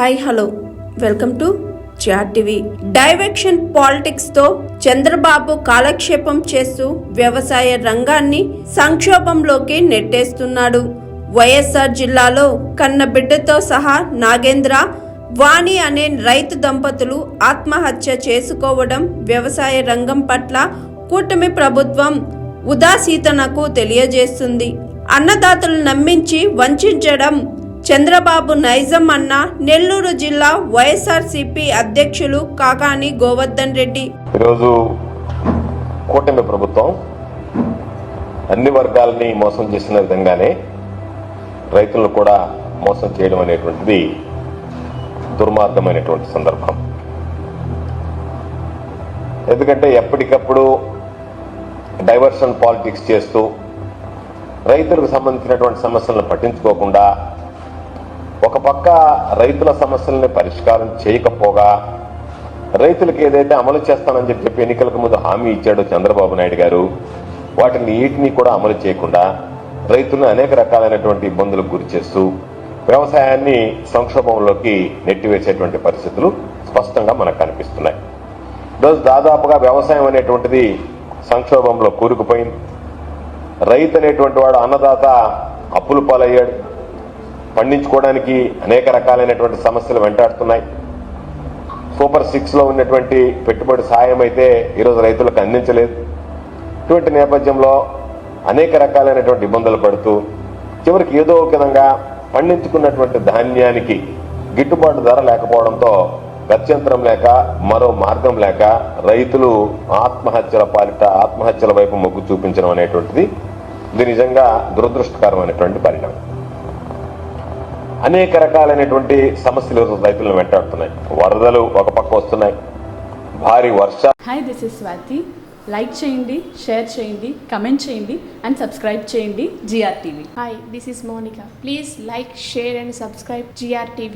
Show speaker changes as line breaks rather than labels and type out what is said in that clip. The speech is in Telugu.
Hi hello welcome to TV. Diversion politics తో చంద్రబాబు కాలక్షేపం చేస్తూ వ్యవసాయ రంగాన్ని సంక్షోభంలోకి నెట్టేస్తున్నాడు. వైఎస్ఆర్ జిల్లాలో కన్న బిడ్డతో సహా నాగేంద్ర, వాణి అనే రైతు దంపతులు ఆత్మహత్య చేసుకోవడం వ్యవసాయ రంగం పట్ల కూటమి ప్రభుత్వం ఉదాసీనతకు తెలియజేస్తుంది. అన్నదాతలు నమ్మించి వంచడం చంద్రబాబు నైజం అన్న నెల్లూరు జిల్లా వైఎస్ఆర్సీపీ అధ్యక్షులు కాకాని గోవర్ధన్ రెడ్డి.
ఈరోజు కూటమి ప్రభుత్వం అన్ని వర్గాలని మోసం చేసిన విధంగానే రైతులను కూడా మోసం చేయడం అనేటువంటిది దుర్మార్గమైనటువంటి సందర్భం. ఎందుకంటే ఎప్పటికప్పుడు డైవర్షన్ పాలిటిక్స్ చేస్తూ రైతులకు సంబంధించినటువంటి సమస్యలను పట్టించుకోకుండా ఒక పక్క రైతుల సమస్యలని పరిష్కారం చేయకపోగా రైతులకు ఏదైతే అమలు చేస్తానని చెప్పి ఎన్నికలకు ముందు హామీ ఇచ్చాడో చంద్రబాబు నాయుడు గారు, వాటిని వీటిని కూడా అమలు చేయకుండా రైతులను అనేక రకాలైనటువంటి ఇబ్బందులకు గురి చేస్తూ వ్యవసాయాన్ని సంక్షోభంలోకి నెట్టివేసేటువంటి పరిస్థితులు స్పష్టంగా మనకు కనిపిస్తున్నాయి. ఈరోజు దాదాపుగా వ్యవసాయం అనేటువంటిది సంక్షోభంలో కూరుకుపోయింది. రైతు అనేటువంటి వాడు అన్నదాత అప్పుల పాలయ్యాడు. పండించుకోవడానికి అనేక రకాలైనటువంటి సమస్యలు వెంటాడుతున్నాయి. సూపర్ 6లో ఉన్నటువంటి పెట్టుబడి సాయం అయితే ఈరోజు రైతులకు అందించలేదు. ఇటువంటి నేపథ్యంలో అనేక రకాలైనటువంటి ఇబ్బందులు పడుతూ చివరికి ఏదో ఒక విధంగా పండించుకున్నటువంటి ధాన్యానికి గిట్టుబాటు ధర లేకపోవడంతో గత్యంతరం లేక మరో మార్గం లేక రైతులు ఆత్మహత్యల వైపు మొగ్గు చూపించడం అనేటువంటిది ఇది నిజంగా దురదృష్టకరమైనటువంటి పరిణామం. అనేక రకాలైనటువంటి సమస్యలు రైతులను వెంటాడుతున్నాయి. వరదలు ఒక పక్క వస్తున్నాయి, భారీ వర్ష.
Hi, this is Swathi. Like చేయండి, షేర్ చేయండి, కమెంట్ చేయండి అండ్ సబ్స్క్రైబ్ చేయండి GR TV.
Hi, this is Monica. Please like, share and subscribe GR TV.